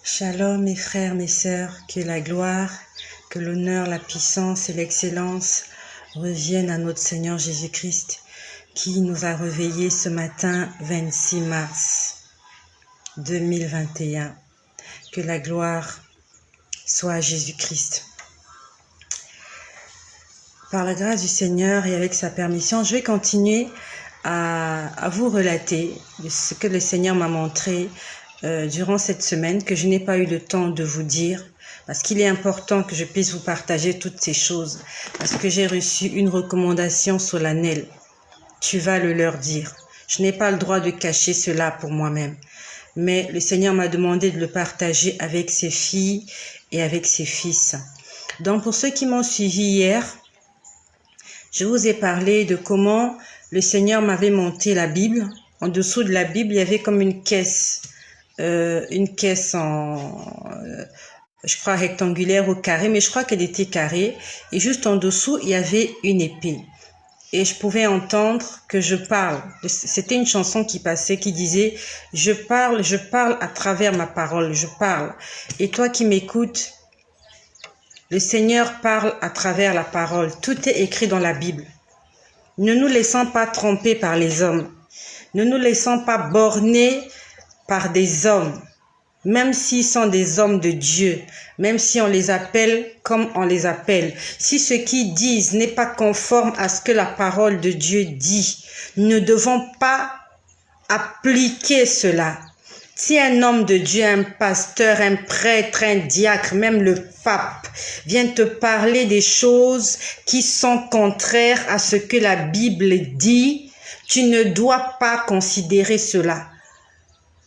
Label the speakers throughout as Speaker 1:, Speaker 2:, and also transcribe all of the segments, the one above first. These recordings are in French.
Speaker 1: Shalom mes frères, mes sœurs, que la gloire, que l'honneur, la puissance et l'excellence reviennent à notre Seigneur Jésus-Christ qui nous a réveillés ce matin 26 mars 2021. Que la gloire soit à Jésus-Christ. Par la grâce du Seigneur et avec sa permission, je vais continuer à vous relater ce que le Seigneur m'a montré durant cette semaine, que je n'ai pas eu le temps de vous dire, parce qu'il est important que je puisse vous partager toutes ces choses, parce que j'ai reçu une recommandation solennelle. Tu vas le leur dire. Je n'ai pas le droit de cacher cela pour moi-même, mais le Seigneur m'a demandé de le partager avec ses filles et avec ses fils. Donc pour ceux qui m'ont suivi hier, je vous ai parlé de comment le Seigneur m'avait monté la Bible. En dessous de la Bible, il y avait comme une caisse je crois rectangulaire ou carré, mais je crois qu'elle était carrée. Et juste en dessous, il y avait une épée. Et je pouvais entendre que je parle. C'était une chanson qui passait, qui disait « Je parle à travers ma parole, je parle. » Et toi qui m'écoutes, le Seigneur parle à travers la parole. Tout est écrit dans la Bible. Ne nous laissons pas tromper par les hommes. Ne nous laissons pas borner par des hommes, même s'ils sont des hommes de Dieu, même si on les appelle comme on les appelle. Si ce qu'ils disent n'est pas conforme à ce que la parole de Dieu dit, nous ne devons pas appliquer cela. Si un homme de Dieu, un pasteur, un prêtre, un diacre, même le pape, vient te parler des choses qui sont contraires à ce que la Bible dit, tu ne dois pas considérer cela.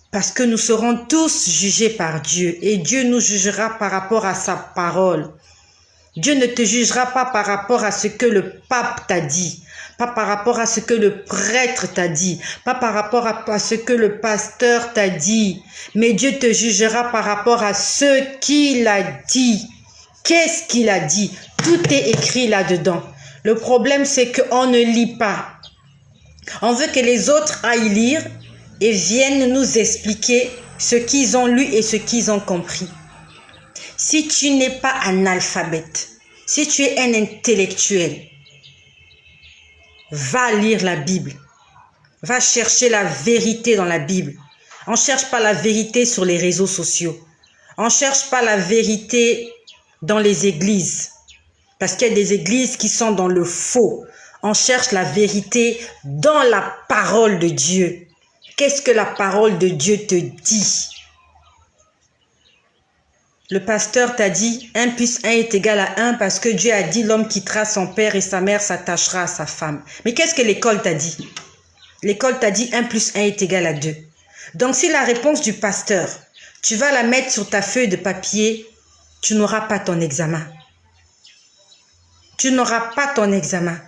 Speaker 1: Parce que nous serons tous jugés par Dieu et Dieu nous jugera par rapport à sa parole. Dieu ne te jugera pas par rapport à ce que le pape t'a dit, pas par rapport à ce que le prêtre t'a dit, pas par rapport à ce que le pasteur t'a dit, mais Dieu te jugera par rapport à ce qu'il a dit. Qu'est-ce qu'il a dit? Tout est écrit là-dedans. Le problème, c'est qu'on ne lit pas. On veut que les autres aillent lire et viennent nous expliquer ce qu'ils ont lu et ce qu'ils ont compris. Si tu n'es pas analphabète, si tu es un intellectuel, va lire la Bible. Va chercher la vérité dans la Bible. On ne cherche pas la vérité sur les réseaux sociaux. On ne cherche pas la vérité dans les églises. Parce qu'il y a des églises qui sont dans le faux. On cherche la vérité dans la parole de Dieu. Qu'est-ce que la parole de Dieu te dit? Le pasteur t'a dit 1 plus 1 est égal à 1 parce que Dieu a dit l'homme quittera son père et sa mère s'attachera à sa femme. Mais qu'est-ce que l'école t'a dit? L'école t'a dit 1 plus 1 est égal à 2. Donc si la réponse du pasteur, tu vas la mettre sur ta feuille de papier, tu n'auras pas ton examen. Tu n'auras pas ton examen.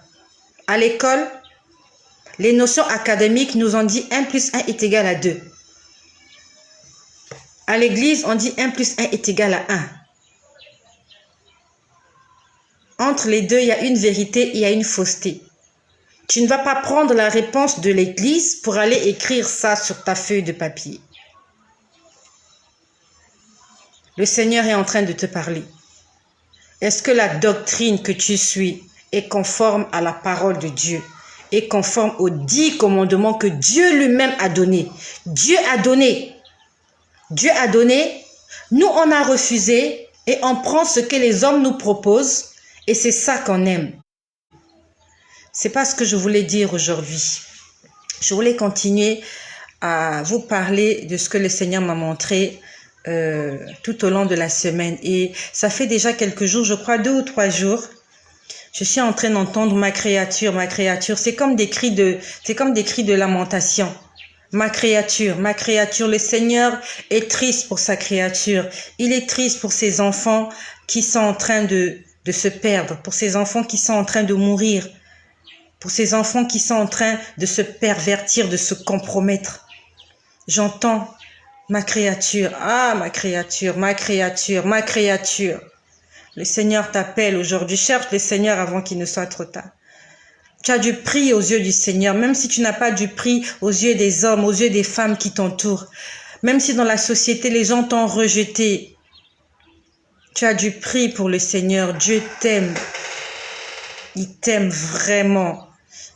Speaker 1: À l'école, les notions académiques nous ont dit 1 plus 1 est égal à 2. À l'église, on dit 1 plus 1 est égal à 1. Entre les deux, il y a une vérité et il y a une fausseté. Tu ne vas pas prendre la réponse de l'église pour aller écrire ça sur ta feuille de papier. Le Seigneur est en train de te parler. Est-ce que la doctrine que tu suis est conforme à la parole de Dieu? Est conforme aux 10 commandements que Dieu lui-même a donnés? Dieu a donné. Dieu a donné. Nous, on a refusé et on prend ce que les hommes nous proposent et c'est ça qu'on aime. C'est pas ce que je voulais dire aujourd'hui. Je voulais continuer à vous parler de ce que le Seigneur m'a montré tout au long de la semaine. Et ça fait déjà quelques jours, je crois 2 ou 3 jours, je suis en train d'entendre ma créature. C'est comme des cris de lamentation. Ma créature, le Seigneur est triste pour sa créature. Il est triste pour ses enfants qui sont en train de se perdre, pour ses enfants qui sont en train de mourir, pour ces enfants qui sont en train de se pervertir, de se compromettre. J'entends ma créature, ma créature. Le Seigneur t'appelle aujourd'hui. Cherche le Seigneur avant qu'il ne soit trop tard. Tu as du prix aux yeux du Seigneur, même si tu n'as pas du prix aux yeux des hommes, aux yeux des femmes qui t'entourent. Même si dans la société, les gens t'ont rejeté, tu as du prix pour le Seigneur. Dieu t'aime. Il t'aime vraiment.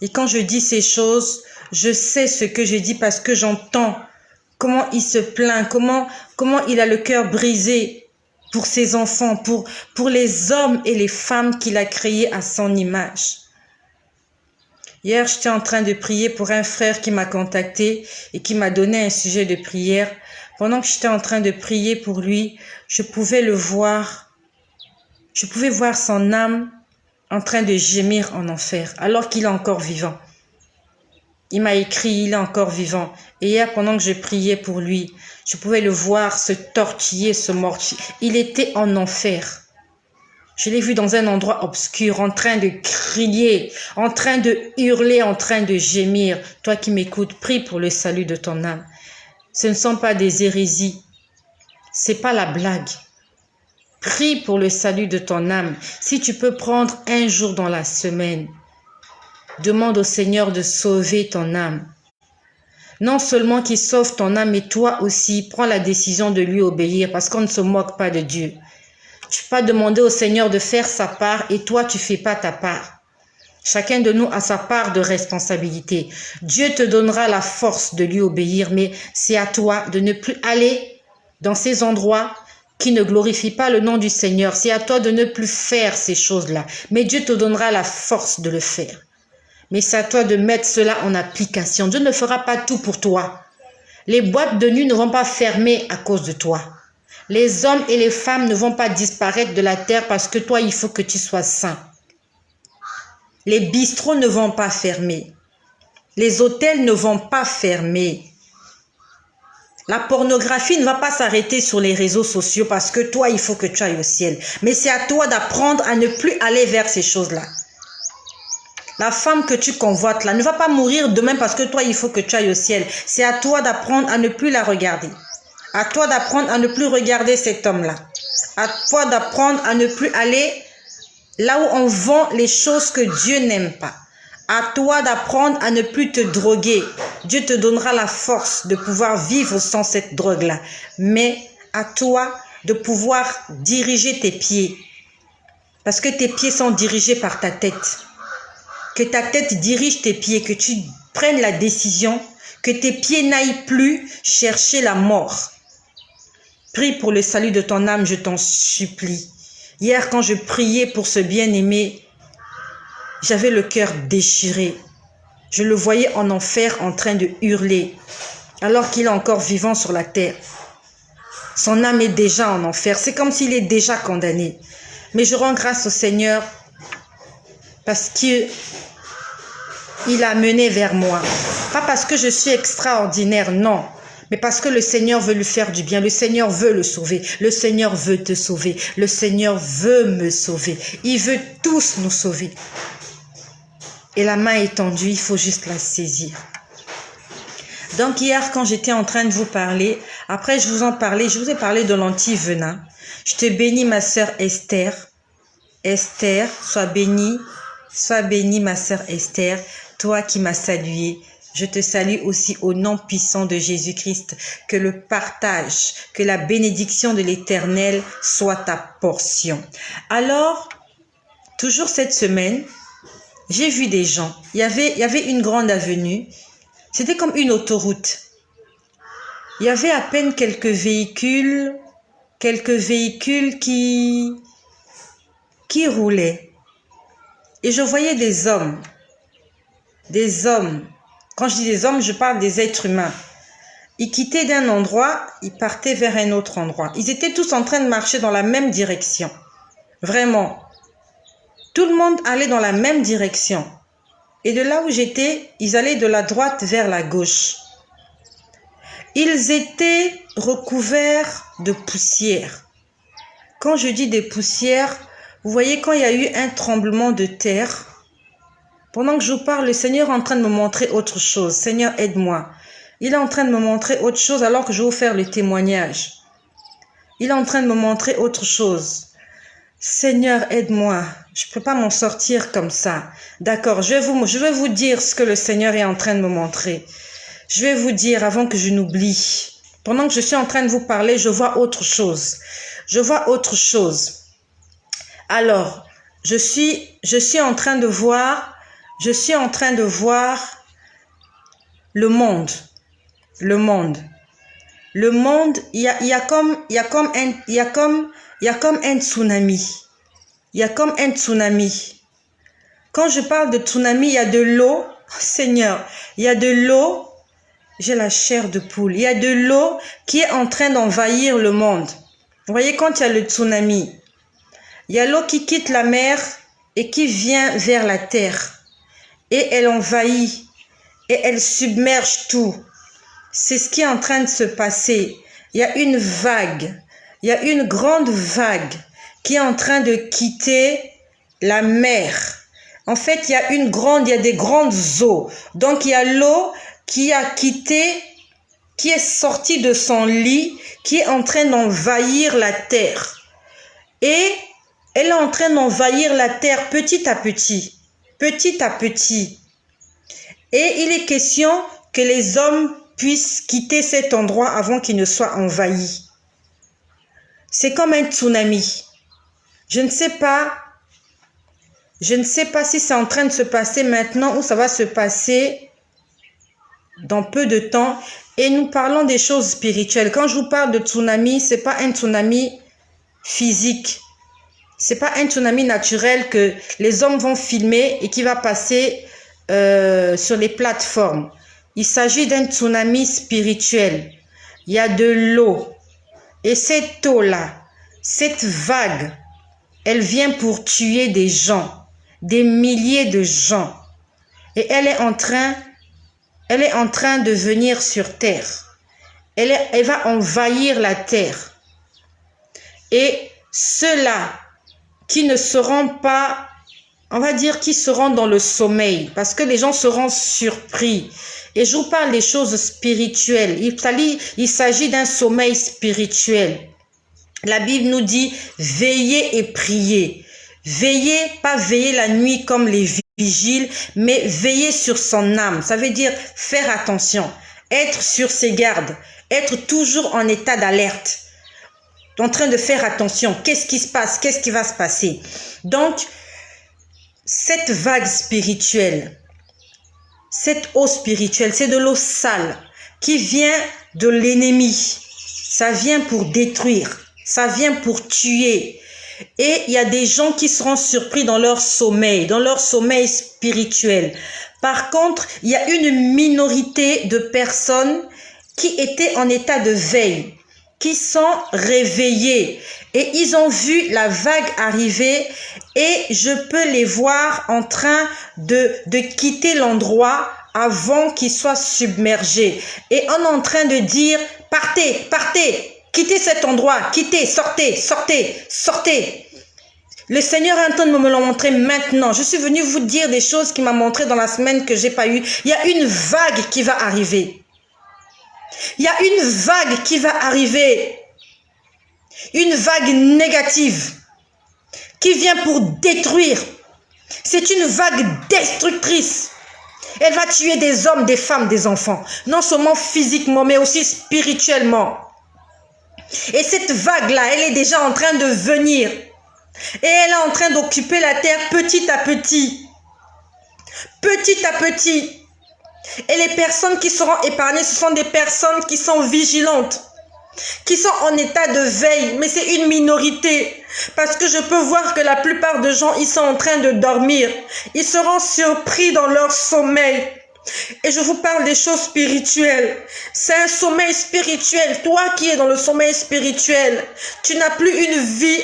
Speaker 1: Et quand je dis ces choses, je sais ce que je dis parce que j'entends comment il se plaint, comment il a le cœur brisé pour ses enfants, pour les hommes et les femmes qu'il a créés à son image. Hier, j'étais en train de prier pour un frère qui m'a contacté et qui m'a donné un sujet de prière. Pendant que j'étais en train de prier pour lui, je pouvais le voir. Je pouvais voir son âme en train de gémir en enfer, alors qu'il est encore vivant. Il m'a écrit, il est encore vivant. Et hier, pendant que je priais pour lui, je pouvais le voir se tortiller, se mortifier. Il était en enfer. Je l'ai vu dans un endroit obscur, en train de crier, en train de hurler, en train de gémir. Toi qui m'écoutes, prie pour le salut de ton âme. Ce ne sont pas des hérésies. C'est pas la blague. Prie pour le salut de ton âme. Si tu peux prendre un jour dans la semaine, demande au Seigneur de sauver ton âme. Non seulement qu'il sauve ton âme, mais toi aussi, prends la décision de lui obéir parce qu'on ne se moque pas de Dieu. Tu ne peux pas demander au Seigneur de faire sa part et toi, tu ne fais pas ta part. Chacun de nous a sa part de responsabilité. Dieu te donnera la force de lui obéir, mais c'est à toi de ne plus aller dans ces endroits qui ne glorifient pas le nom du Seigneur. C'est à toi de ne plus faire ces choses-là. Mais Dieu te donnera la force de le faire. Mais c'est à toi de mettre cela en application. Dieu ne fera pas tout pour toi. Les boîtes de nuit ne vont pas fermer à cause de toi. Les hommes et les femmes ne vont pas disparaître de la terre parce que toi, il faut que tu sois saint. Les bistrots ne vont pas fermer. Les hôtels ne vont pas fermer. La pornographie ne va pas s'arrêter sur les réseaux sociaux parce que toi, il faut que tu ailles au ciel. Mais c'est à toi d'apprendre à ne plus aller vers ces choses-là. La femme que tu convoites là ne va pas mourir demain parce que toi, il faut que tu ailles au ciel. C'est à toi d'apprendre à ne plus la regarder. À toi d'apprendre à ne plus regarder cet homme-là. À toi d'apprendre à ne plus aller là où on vend les choses que Dieu n'aime pas. À toi d'apprendre à ne plus te droguer. Dieu te donnera la force de pouvoir vivre sans cette drogue-là. Mais à toi de pouvoir diriger tes pieds. Parce que tes pieds sont dirigés par ta tête. Que ta tête dirige tes pieds, que tu prennes la décision, que tes pieds n'aillent plus chercher la mort. Prie pour le salut de ton âme, je t'en supplie. Hier, quand je priais pour ce bien-aimé, j'avais le cœur déchiré. Je le voyais en enfer en train de hurler, alors qu'il est encore vivant sur la terre. Son âme est déjà en enfer, c'est comme s'il est déjà condamné. Mais je rends grâce au Seigneur parce qu'il a mené vers moi. Pas parce que je suis extraordinaire, non. Mais parce que le Seigneur veut lui faire du bien. Le Seigneur veut le sauver. Le Seigneur veut te sauver. Le Seigneur veut me sauver. Il veut tous nous sauver. Et la main est tendue, il faut juste la saisir. Donc hier, quand j'étais en train de vous parler, après je vous ai parlé de l'anti-venin. Je te bénis ma sœur Esther. Esther, sois bénie ma sœur Esther, toi qui m'as salué. Je te salue aussi au nom puissant de Jésus-Christ. Que le partage, que la bénédiction de l'Éternel soit ta portion. Alors, toujours cette semaine, j'ai vu des gens. Il y avait une grande avenue. C'était comme une autoroute. Il y avait à peine quelques véhicules qui roulaient. Et je voyais des hommes. Des hommes. Quand je dis des hommes, je parle des êtres humains. Ils quittaient d'un endroit, ils partaient vers un autre endroit. Ils étaient tous en train de marcher dans la même direction. Vraiment. Tout le monde allait dans la même direction. Et de là où j'étais, ils allaient de la droite vers la gauche. Ils étaient recouverts de poussière. Quand je dis des poussières, vous voyez quand il y a eu un tremblement de terre, pendant que je vous parle, le Seigneur est en train de me montrer autre chose. Seigneur, aide-moi. Il est en train de me montrer autre chose alors que je vais vous faire le témoignage. Il est en train de me montrer autre chose. Seigneur, aide-moi. Je ne peux pas m'en sortir comme ça. D'accord, je vais vous dire ce que le Seigneur est en train de me montrer. Je vais vous dire avant que je n'oublie. Pendant que je suis en train de vous parler, je vois autre chose. Je vois autre chose. Alors, je suis en train de voir le monde. Le monde. Le monde, il y a comme un tsunami. Il y a comme un tsunami. Quand je parle de tsunami, il y a de l'eau. Oh, Seigneur, il y a de l'eau. J'ai la chair de poule. Il y a de l'eau qui est en train d'envahir le monde. Vous voyez, quand il y a le tsunami, il y a l'eau qui quitte la mer et qui vient vers la terre. Et elle envahit et elle submerge tout. C'est ce qui est en train de se passer. Il y a une vague, il y a une grande vague qui est en train de quitter la mer. En fait, il y a des grandes eaux. Donc, il y a l'eau qui a quitté, qui est sortie de son lit, qui est en train d'envahir la terre. Et elle est en train d'envahir la terre petit à petit. Petit à petit. Et il est question que les hommes puissent quitter cet endroit avant qu'il ne soit envahi. C'est comme un tsunami. Je ne sais pas si c'est en train de se passer maintenant ou ça va se passer dans peu de temps. Et nous parlons des choses spirituelles. Quand je vous parle de tsunami, ce n'est pas un tsunami physique. Ce n'est pas un tsunami naturel que les hommes vont filmer et qui va passer sur les plateformes. Il s'agit d'un tsunami spirituel. Il y a de l'eau. Et cette eau-là, cette vague, elle vient pour tuer des gens, des milliers de gens. Et elle est en train de venir sur terre. Elle va envahir la terre. Et ceux-là qui ne seront pas, on va dire, qui seront dans le sommeil, parce que les gens seront surpris. Et je vous parle des choses spirituelles. Il s'agit d'un sommeil spirituel. La Bible nous dit veillez et priez. Veillez, pas veiller la nuit comme les vigiles, mais veiller sur son âme. Ça veut dire faire attention, être sur ses gardes, être toujours en état d'alerte, en train de faire attention. Qu'est-ce qui se passe? Qu'est-ce qui va se passer? Donc, cette vague spirituelle, cette eau spirituelle, c'est de l'eau sale qui vient de l'ennemi. Ça vient pour détruire, ça vient pour tuer. Et il y a des gens qui seront surpris dans leur sommeil spirituel. Par contre, il y a une minorité de personnes qui étaient en état de veille, qui sont réveillés et ils ont vu la vague arriver et je peux les voir en train de quitter l'endroit avant qu'ils soient submergés. Et on est en train de dire partez, partez, quittez cet endroit, quittez, sortez, sortez, sortez. Le Seigneur est en train de me le montrer maintenant. Je suis venue vous dire des choses qu'il m'a montrées dans la semaine que j'ai pas eu. Il y a une vague qui va arriver. Il y a une vague qui va arriver. Une vague négative qui vient pour détruire. C'est une vague destructrice. Elle va tuer des hommes, des femmes, des enfants. Non seulement physiquement, mais aussi spirituellement. Et cette vague-là, elle est déjà en train de venir. Et elle est en train d'occuper la terre petit à petit. Petit à petit. Et les personnes qui seront épargnées, ce sont des personnes qui sont vigilantes, qui sont en état de veille. Mais c'est une minorité. Parce que je peux voir que la plupart des gens, ils sont en train de dormir. Ils seront surpris dans leur sommeil. Et je vous parle des choses spirituelles. C'est un sommeil spirituel. Toi qui es dans le sommeil spirituel, tu n'as plus une vie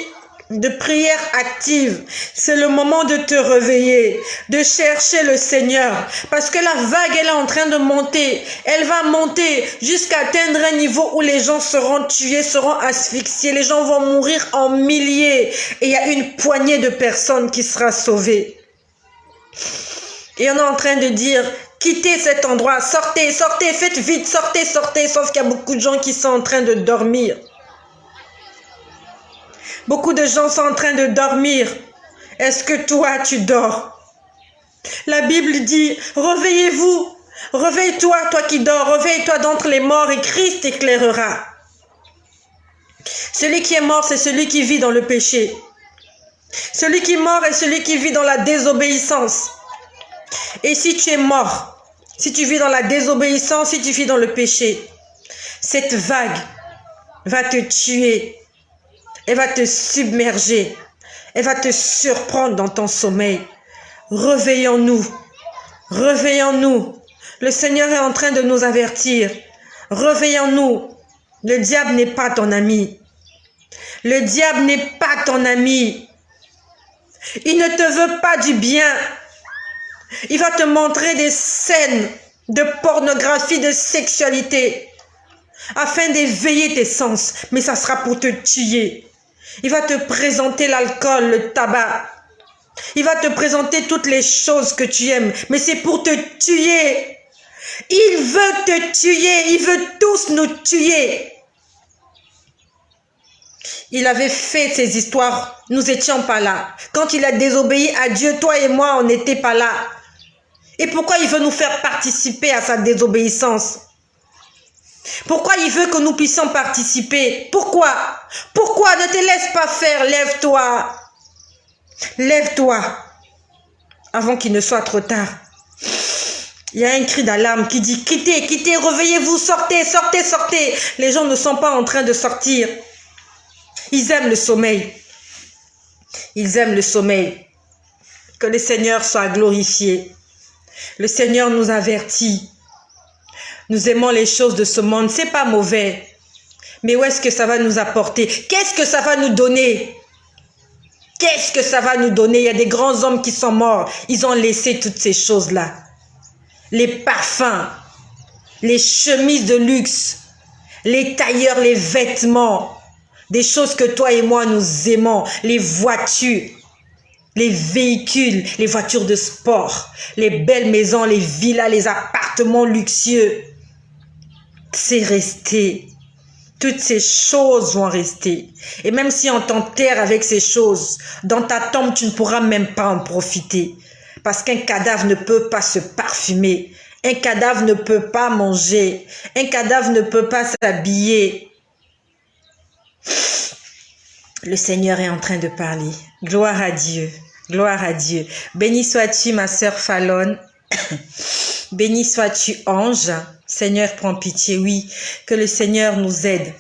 Speaker 1: de prière active. C'est le moment de te réveiller, de chercher le Seigneur. Parce que la vague, elle est en train de monter. Elle va monter jusqu'à atteindre un niveau où les gens seront tués, seront asphyxiés. Les gens vont mourir en milliers. Et il y a une poignée de personnes qui sera sauvée. Et on est en train de dire, quittez cet endroit, sortez, sortez, faites vite, sortez, sortez. Sauf qu'il y a beaucoup de gens qui sont en train de dormir. Beaucoup de gens sont en train de dormir. Est-ce que toi, tu dors? La Bible dit, réveillez-vous, Réveille-toi, toi qui dors, réveille-toi d'entre les morts et Christ t'éclairera. Celui qui est mort, c'est celui qui vit dans le péché. Celui qui est mort est celui qui vit dans la désobéissance. Et si tu es mort, si tu vis dans la désobéissance, si tu vis dans le péché, cette vague va te tuer. Elle va te submerger. Elle va te surprendre dans ton sommeil. Réveillons-nous. Réveillons-nous. Le Seigneur est en train de nous avertir. Réveillons-nous. Le diable n'est pas ton ami. Le diable n'est pas ton ami. Il ne te veut pas du bien. Il va te montrer des scènes de pornographie, de sexualité, afin d'éveiller tes sens. Mais ça sera pour te tuer. Il va te présenter l'alcool, le tabac. Il va te présenter toutes les choses que tu aimes. Mais c'est pour te tuer. Il veut te tuer. Il veut tous nous tuer. Il avait fait ces histoires. Nous n'étions pas là. Quand il a désobéi à Dieu, toi et moi, on n'était pas là. Et pourquoi il veut nous faire participer à sa désobéissance? Pourquoi il veut que nous puissions participer? Pourquoi? Pourquoi? Ne te laisse pas faire. Lève-toi. Lève-toi. Avant qu'il ne soit trop tard. Il y a un cri d'alarme qui dit: quittez, quittez, réveillez-vous, sortez, sortez, sortez. Les gens ne sont pas en train de sortir. Ils aiment le sommeil. Ils aiment le sommeil. Que le Seigneur soit glorifié. Le Seigneur nous avertit. Nous aimons les choses de ce monde. C'est pas mauvais. Mais où est-ce que ça va nous apporter? Qu'est-ce que ça va nous donner? Qu'est-ce que ça va nous donner? Il y a des grands hommes qui sont morts. Ils ont laissé toutes ces choses-là. Les parfums, les chemises de luxe, les tailleurs, les vêtements, des choses que toi et moi nous aimons, les voitures, les véhicules, les voitures de sport, les belles maisons, les villas, les appartements luxueux. C'est resté. Toutes ces choses vont rester. Et même si on t'enterre avec ces choses, dans ta tombe, tu ne pourras même pas en profiter. Parce qu'un cadavre ne peut pas se parfumer. Un cadavre ne peut pas manger. Un cadavre ne peut pas s'habiller. Le Seigneur est en train de parler. Gloire à Dieu. Gloire à Dieu. Béni sois-tu, ma sœur Fallon. Béni sois-tu, ange. Seigneur, prends pitié. Oui, que le Seigneur nous aide.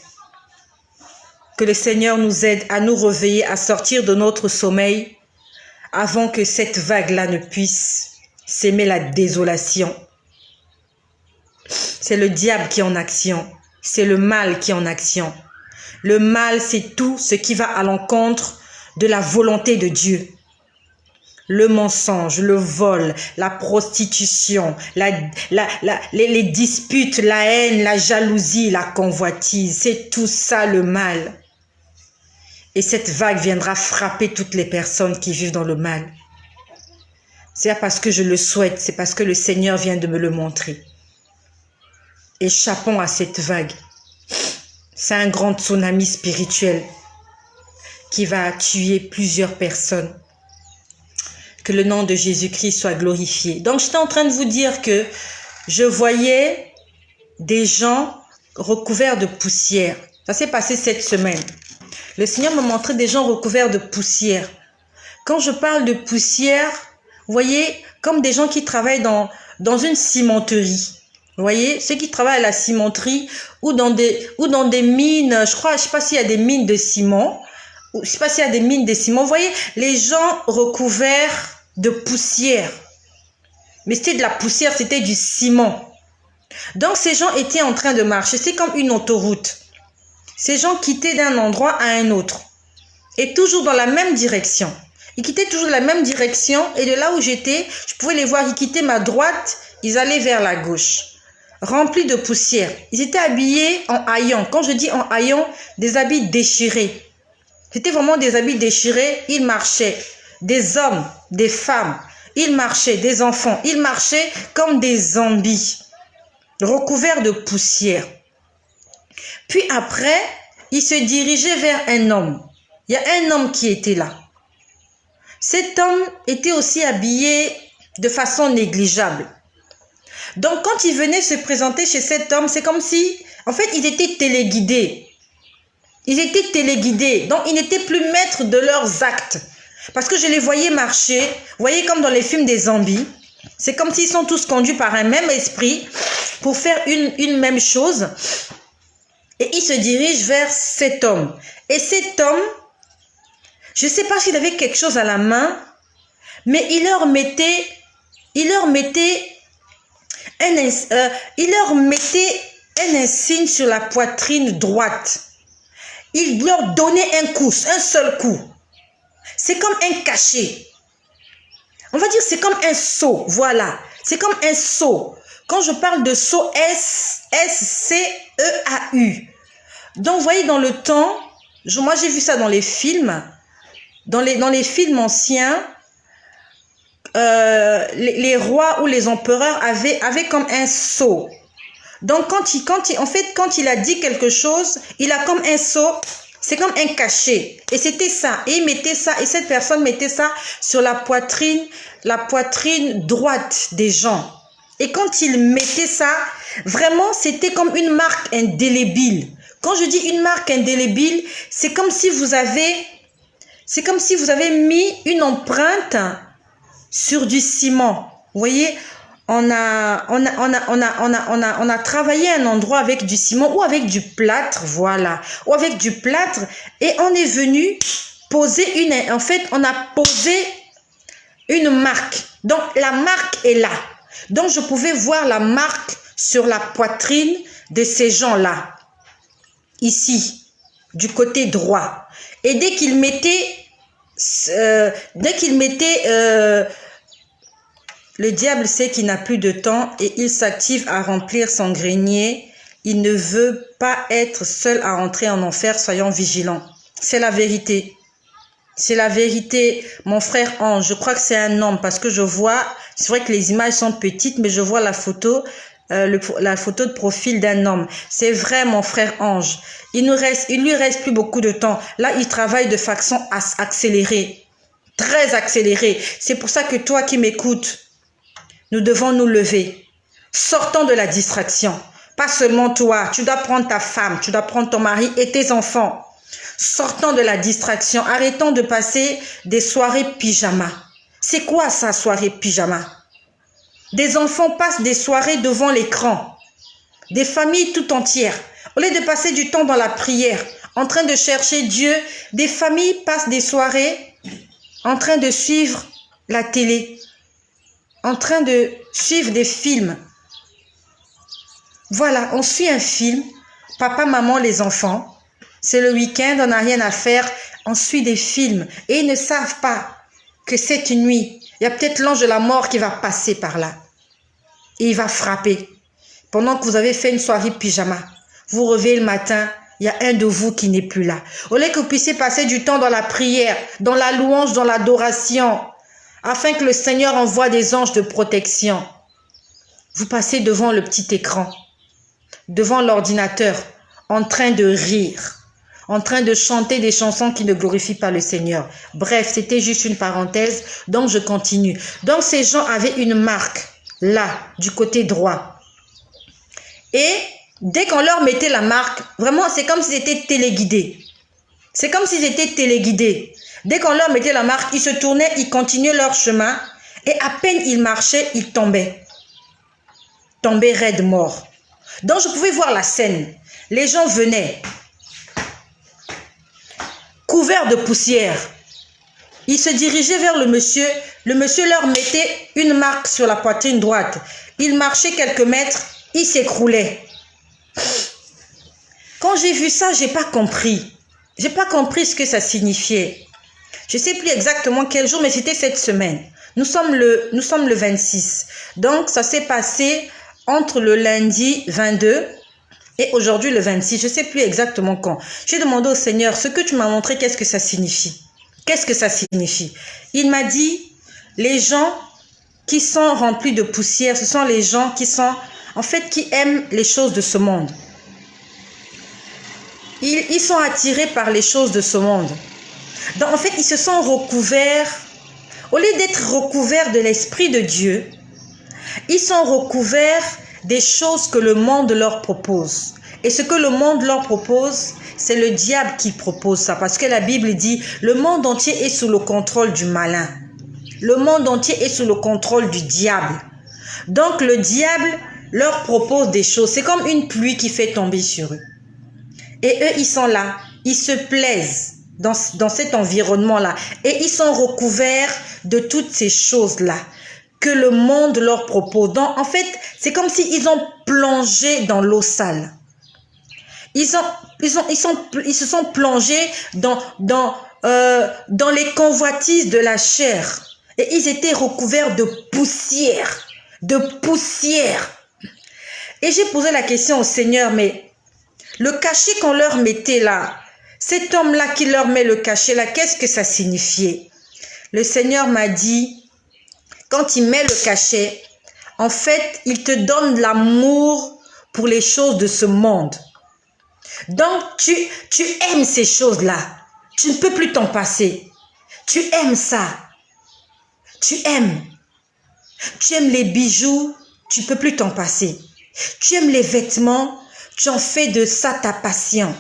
Speaker 1: Que le Seigneur nous aide à nous réveiller, à sortir de notre sommeil avant que cette vague-là ne puisse s'aimer la désolation. C'est le diable qui est en action. C'est le mal qui est en action. Le mal, c'est tout ce qui va à l'encontre de la volonté de Dieu. Le mensonge, le vol, la prostitution, les disputes, la haine, la jalousie, la convoitise, c'est tout ça le mal. Et cette vague viendra frapper toutes les personnes qui vivent dans le mal. C'est pas parce que je le souhaite, c'est parce que le Seigneur vient de me le montrer. Échappons à cette vague. C'est un grand tsunami spirituel qui va tuer plusieurs personnes. Que le nom de Jésus-Christ soit glorifié. Donc, j'étais en train de vous dire que je voyais des gens recouverts de poussière. Ça s'est passé cette semaine. Le Seigneur m'a montré des gens recouverts de poussière. Quand je parle de poussière, vous voyez, comme des gens qui travaillent dans une cimenterie. Vous voyez, ceux qui travaillent à la cimenterie ou dans des mines, je sais pas s'il y a des mines de ciment. Je sais pas s'il y a des mines de ciment. Vous voyez, les gens recouverts de poussière. Mais c'était de la poussière, c'était du ciment. Donc, ces gens étaient en train de marcher. C'est comme une autoroute. Ces gens quittaient d'un endroit à un autre. Et toujours dans la même direction. Ils quittaient toujours la même direction. Et de là où j'étais, je pouvais les voir. Ils quittaient ma droite. Ils allaient vers la gauche. Remplis de poussière. Ils étaient habillés en haillons. Quand je dis en haillons, des habits déchirés. C'était vraiment des habits déchirés. Ils marchaient. Des hommes, des femmes. Ils marchaient. Des enfants. Ils marchaient comme des zombies. Recouverts de poussière. Puis après, ils se dirigeaient vers un homme. Il y a un homme qui était là. Cet homme était aussi habillé de façon négligeable. Donc, quand ils venaient se présenter chez cet homme, c'est comme si, en fait, ils étaient téléguidés. Ils étaient téléguidés. Donc, ils n'étaient plus maîtres de leurs actes. Parce que je les voyais marcher, vous voyez, comme dans les films des zombies. C'est comme s'ils sont tous conduits par un même esprit pour faire une même chose. Et ils se dirigent vers cet homme. Et cet homme, je ne sais pas s'il avait quelque chose à la main, mais il leur mettait un insigne sur la poitrine droite. Il leur donnait un coup, un seul coup. C'est comme un cachet. On va dire c'est comme un sceau, voilà. C'est comme un sceau. Quand je parle de sceau, S-C-E-A-U. Donc, vous voyez, dans le temps, moi j'ai vu ça dans les films. Dans les films anciens, les rois ou les empereurs avaient comme un sceau. Donc, quand il a dit quelque chose, il a comme un sceau. C'est comme un cachet. Et c'était ça. Et il mettait ça. Et cette personne mettait ça sur la poitrine droite des gens. Et quand il mettait ça, vraiment, c'était comme une marque indélébile. Quand je dis une marque indélébile, c'est comme si vous avez mis une empreinte sur du ciment. Vous voyez, on a travaillé un endroit avec du ciment ou avec du plâtre, voilà, ou avec du plâtre, et on est venu poser on a posé une marque. Donc, la marque est là. Donc, je pouvais voir la marque sur la poitrine de ces gens-là, ici, du côté droit. Et dès qu'il mettait, le diable sait qu'il n'a plus de temps et il s'active à remplir son grenier. Il ne veut pas être seul à entrer en enfer, soyons vigilants. C'est la vérité. C'est la vérité, mon frère Ange. Je crois que c'est un homme parce que je vois, c'est vrai que les images sont petites, mais je vois la photo de profil d'un homme. C'est vrai, mon frère Ange. Il lui reste plus beaucoup de temps. Là, il travaille de façon accélérée. Très accélérée. C'est pour ça que toi qui m'écoutes, nous devons nous lever. Sortons de la distraction. Pas seulement toi. Tu dois prendre ta femme, tu dois prendre ton mari et tes enfants. Sortons de la distraction. Arrêtons de passer des soirées pyjama. C'est quoi ça, soirée pyjama? Des enfants passent des soirées devant l'écran. Des familles tout entières. Au lieu de passer du temps dans la prière, en train de chercher Dieu, des familles passent des soirées en train de suivre la télé, en train de suivre des films. Voilà, on suit un film, papa, maman, les enfants. C'est le week-end, on n'a rien à faire, on suit des films. Et ils ne savent pas que cette nuit, il y a peut-être l'ange de la mort qui va passer par là. Et il va frapper. Pendant que vous avez fait une soirée pyjama, vous réveillez le matin, il y a un de vous qui n'est plus là. Au lieu que vous puissiez passer du temps dans la prière, dans la louange, dans l'adoration, afin que le Seigneur envoie des anges de protection, vous passez devant le petit écran, devant l'ordinateur, en train de rire, en train de chanter des chansons qui ne glorifient pas le Seigneur. Bref, c'était juste une parenthèse, donc je continue. Donc ces gens avaient une marque, là, du côté droit. Et dès qu'on leur mettait la marque, vraiment, c'est comme s'ils étaient téléguidés. C'est comme s'ils étaient téléguidés. Dès qu'on leur mettait la marque, ils se tournaient, ils continuaient leur chemin, et à peine ils marchaient, ils tombaient. Tombaient raides morts. Donc je pouvais voir la scène. Les gens venaient, couverts de poussière. Ils se dirigeaient vers le monsieur. Le monsieur leur mettait une marque sur la poitrine droite. Ils marchaient quelques mètres, ils s'écroulaient. Quand j'ai vu ça, j'ai pas compris. J'ai pas compris ce que ça signifiait. Je sais plus exactement quel jour, mais c'était cette semaine. Nous sommes le 26. Donc, ça s'est passé entre le lundi 22 et aujourd'hui le 26. Je sais plus exactement quand. J'ai demandé au Seigneur, ce que tu m'as montré, qu'est-ce que ça signifie? Qu'est-ce que ça signifie? Il m'a dit, les gens qui sont remplis de poussière, ce sont les gens qui sont, en fait, qui aiment les choses de ce monde. Ils sont attirés par les choses de ce monde. Donc, en fait, ils se sont recouverts, au lieu d'être recouverts de l'Esprit de Dieu, Ils sont recouverts des choses que le monde leur propose. Et ce que le monde leur propose, c'est le diable qui propose ça. Parce que la Bible dit, le monde entier est sous le contrôle du malin. Le monde entier est sous le contrôle du diable. Donc le diable leur propose des choses. C'est comme une pluie qui fait tomber sur eux. Et eux, ils sont là. Ils se plaisent dans cet environnement-là. Et ils sont recouverts de toutes ces choses-là que le monde leur propose. Donc, en fait, c'est comme s'ils ont plongé dans l'eau sale. Ils se sont plongés dans les convoitises de la chair. Et ils étaient recouverts de poussière. De poussière. Et j'ai posé la question au Seigneur, mais le cachet qu'on leur mettait là, cet homme-là qui leur met le cachet là, qu'est-ce que ça signifiait? Le Seigneur m'a dit, quand il met le cachet, en fait, il te donne l'amour pour les choses de ce monde. Donc, tu aimes ces choses-là. Tu ne peux plus t'en passer. Tu aimes ça. Tu aimes. Tu aimes les bijoux, tu ne peux plus t'en passer. Tu aimes les vêtements, tu en fais de ça ta passion.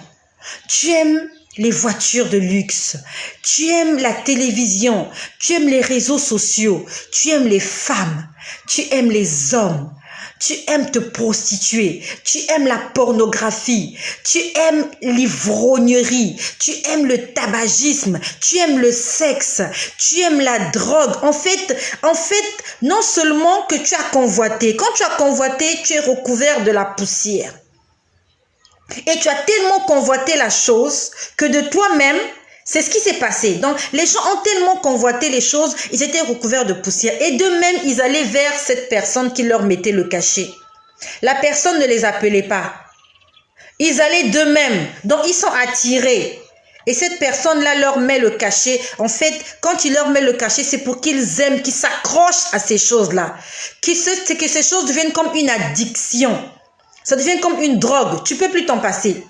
Speaker 1: Tu aimes les voitures de luxe. Tu aimes la télévision. Tu aimes les réseaux sociaux. Tu aimes les femmes. Tu aimes les hommes. Tu aimes te prostituer, tu aimes la pornographie, tu aimes l'ivrognerie, tu aimes le tabagisme, tu aimes le sexe, tu aimes la drogue. En fait, non seulement que tu as convoité, quand tu as convoité, tu es recouvert de la poussière. Et tu as tellement convoité la chose que de toi-même, c'est ce qui s'est passé. Donc, les gens ont tellement convoité les choses, ils étaient recouverts de poussière. Et d'eux-mêmes, ils allaient vers cette personne qui leur mettait le cachet. La personne ne les appelait pas. Ils allaient d'eux-mêmes. Donc, ils sont attirés. Et cette personne-là leur met le cachet. En fait, quand il leur met le cachet, c'est pour qu'ils aiment, qu'ils s'accrochent à ces choses-là. C'est que ces choses deviennent comme une addiction. Ça devient comme une drogue. Tu ne peux plus t'en passer.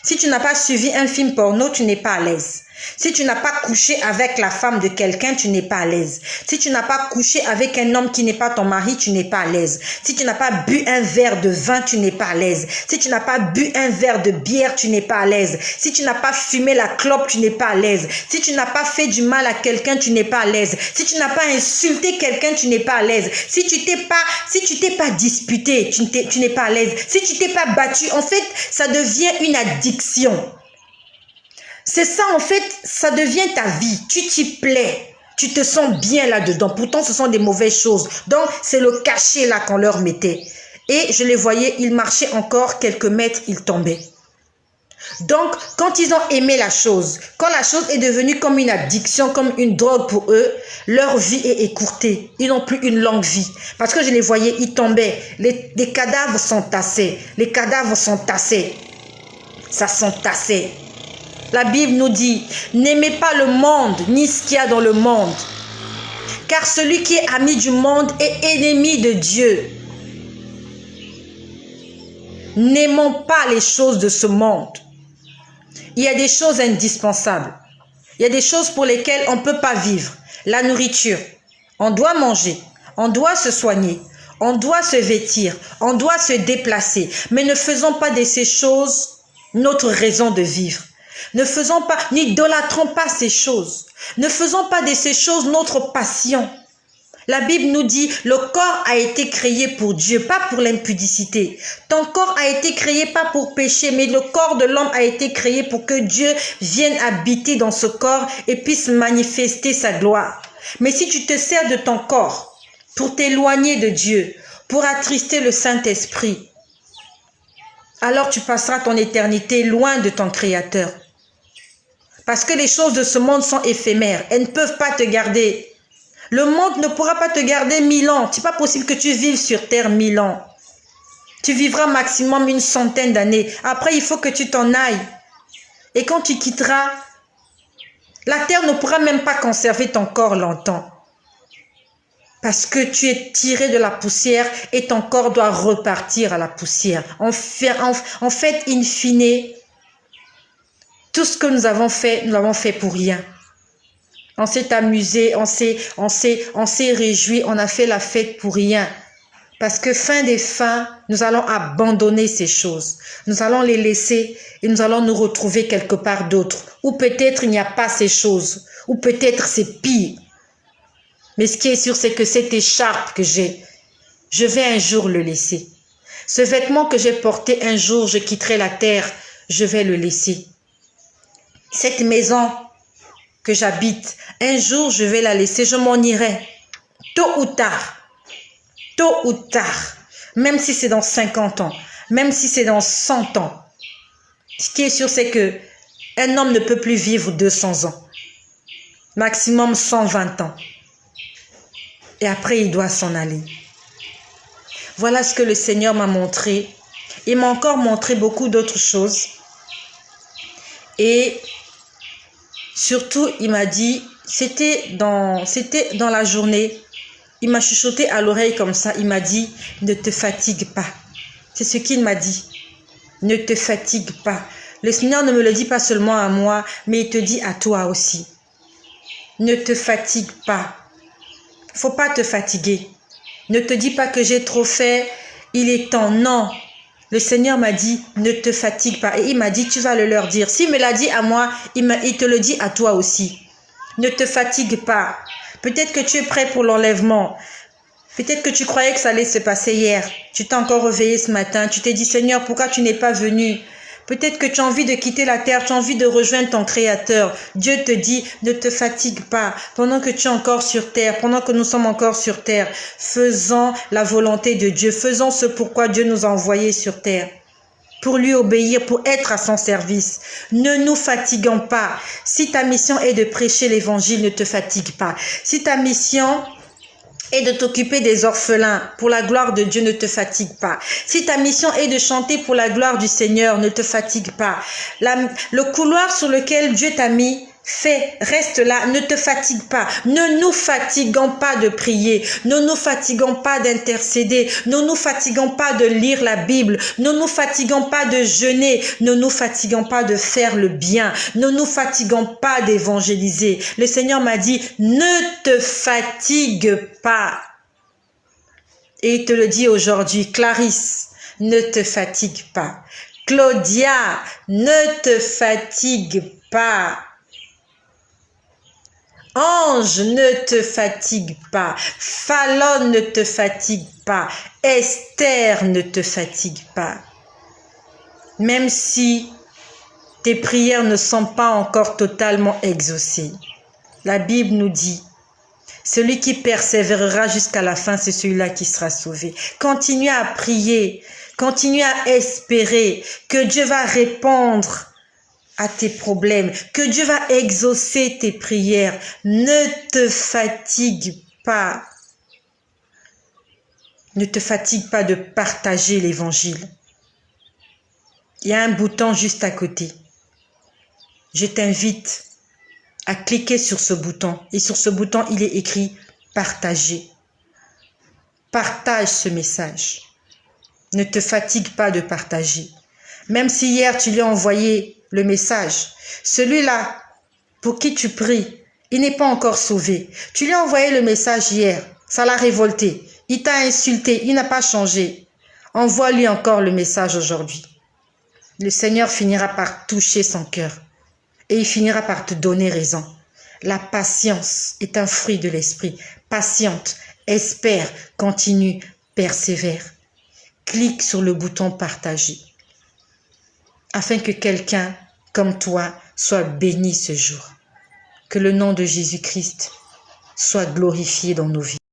Speaker 1: Si tu n'as pas suivi un film porno, tu n'es pas à l'aise. Si tu n'as pas couché avec la femme de quelqu'un, tu n'es pas à l'aise. Si tu n'as pas couché avec un homme qui n'est pas ton mari, tu n'es pas à l'aise. Si tu n'as pas bu un verre de vin, tu n'es pas à l'aise. Si tu n'as pas bu un verre de bière, tu n'es pas à l'aise. Si tu n'as pas fumé la clope, tu n'es pas à l'aise. Si tu n'as pas fait du mal à quelqu'un, tu n'es pas à l'aise. Si tu n'as pas insulté quelqu'un, tu n'es pas à l'aise. Si tu t'es pas disputé, tu n'es pas à l'aise. Si tu t'es pas battu, en fait, ça devient une addiction. C'est ça, en fait, ça devient ta vie. Tu t'y plais. Tu te sens bien là-dedans. Pourtant, ce sont des mauvaises choses. Donc, c'est le cachet là qu'on leur mettait. Et je les voyais, ils marchaient encore quelques mètres, ils tombaient. Donc, quand ils ont aimé la chose, quand la chose est devenue comme une addiction, comme une drogue pour eux, leur vie est écourtée. Ils n'ont plus une longue vie. Parce que je les voyais, ils tombaient. Les cadavres sont tassés. Les cadavres sont tassés. Ça s'entassait. La Bible nous dit, n'aimez pas le monde, ni ce qu'il y a dans le monde. Car celui qui est ami du monde est ennemi de Dieu. N'aimons pas les choses de ce monde. Il y a des choses indispensables. Il y a des choses pour lesquelles on ne peut pas vivre. La nourriture. On doit manger. On doit se soigner. On doit se vêtir. On doit se déplacer. Mais ne faisons pas de ces choses notre raison de vivre. Ne faisons pas, n'idolâtrons pas ces choses. Ne faisons pas de ces choses notre passion. La Bible nous dit, le corps a été créé pour Dieu, pas pour l'impudicité. Ton corps a été créé pas pour pécher, mais le corps de l'homme a été créé pour que Dieu vienne habiter dans ce corps et puisse manifester sa gloire. Mais si tu te sers de ton corps pour t'éloigner de Dieu, pour attrister le Saint-Esprit, alors tu passeras ton éternité loin de ton Créateur. Parce que les choses de ce monde sont éphémères. Elles ne peuvent pas te garder. Le monde ne pourra pas te garder 1000 ans. Ce n'est pas possible que tu vives sur terre 1000 ans. Tu vivras maximum une centaine d'années. Après, il faut que tu t'en ailles. Et quand tu quitteras, la terre ne pourra même pas conserver ton corps longtemps. Parce que tu es tiré de la poussière et ton corps doit repartir à la poussière. En fait, in fine, tout ce que nous l'avons fait pour rien. On s'est amusé, on s'est réjoui, on a fait la fête pour rien. Parce que fin des fins, nous allons abandonner ces choses. Nous allons les laisser et nous allons nous retrouver quelque part d'autre. Ou peut-être il n'y a pas ces choses. Ou peut-être c'est pire. Mais ce qui est sûr, c'est que cette écharpe que j'ai, je vais un jour le laisser. Ce vêtement que j'ai porté, un jour je quitterai la terre, je vais le laisser. Cette maison que j'habite, un jour je vais la laisser, je m'en irai. Tôt ou tard. Tôt ou tard, même si c'est dans 50 ans, même si c'est dans 100 ans. Ce qui est sûr, c'est que un homme ne peut plus vivre 200 ans. Maximum 120 ans. Et après, il doit s'en aller. Voilà ce que le Seigneur m'a montré. Il m'a encore montré beaucoup d'autres choses. Et surtout, il m'a dit, c'était dans la journée, il m'a chuchoté à l'oreille comme ça, il m'a dit, ne te fatigue pas. C'est ce qu'il m'a dit. Ne te fatigue pas. Le Seigneur ne me le dit pas seulement à moi, mais il te dit à toi aussi. Ne te fatigue pas. Il ne faut pas te fatiguer. Ne te dis pas que j'ai trop fait, il est temps. Non. Le Seigneur m'a dit, ne te fatigue pas. Et il m'a dit, tu vas le leur dire. S'il me l'a dit à moi, il te le dit à toi aussi. Ne te fatigue pas. Peut-être que tu es prêt pour l'enlèvement. Peut-être que tu croyais que ça allait se passer hier. Tu t'es encore réveillé ce matin. Tu t'es dit, Seigneur, pourquoi tu n'es pas venu? Peut-être que tu as envie de quitter la terre. Tu as envie de rejoindre ton Créateur. Dieu te dit, ne te fatigue pas. Pendant que tu es encore sur terre, pendant que nous sommes encore sur terre, faisons la volonté de Dieu. Faisons ce pourquoi Dieu nous a envoyés sur terre. Pour lui obéir, pour être à son service. Ne nous fatiguons pas. Si ta mission est de prêcher l'évangile, ne te fatigue pas. Si ta mission est de t'occuper des orphelins, pour la gloire de Dieu, ne te fatigue pas. Si ta mission est de chanter pour la gloire du Seigneur, ne te fatigue pas. Le couloir sur lequel Dieu t'a mis, reste là, ne te fatigue pas. Ne nous fatiguons pas de prier, ne nous fatiguons pas d'intercéder, ne nous fatiguons pas de lire la Bible, ne nous fatiguons pas de jeûner, ne nous fatiguons pas de faire le bien, ne nous fatiguons pas d'évangéliser. Le Seigneur m'a dit, ne te fatigue pas. Et il te le dit aujourd'hui, Clarisse, ne te fatigue pas. Claudia, ne te fatigue pas. Ange, ne te fatigue pas. Fallon, ne te fatigue pas. Esther, ne te fatigue pas. Même si tes prières ne sont pas encore totalement exaucées. La Bible nous dit, celui qui persévérera jusqu'à la fin, c'est celui-là qui sera sauvé. Continue à prier, continue à espérer que Dieu va répondre à tes problèmes, que Dieu va exaucer tes prières. Ne te fatigue pas. Ne te fatigue pas de partager l'évangile. Il y a un bouton juste à côté. Je t'invite à cliquer sur ce bouton. Et sur ce bouton, il est écrit « Partager ». Partage ce message. Ne te fatigue pas de partager. Même si hier, tu lui as envoyé le message. Celui-là, pour qui tu pries, il n'est pas encore sauvé. Tu lui as envoyé le message hier. Ça l'a révolté. Il t'a insulté. Il n'a pas changé. Envoie-lui encore le message aujourd'hui. Le Seigneur finira par toucher son cœur. Et il finira par te donner raison. La patience est un fruit de l'esprit. Patiente, espère, continue, persévère. Clique sur le bouton partager. Afin que quelqu'un comme toi soit béni ce jour. Que le nom de Jésus-Christ soit glorifié dans nos vies.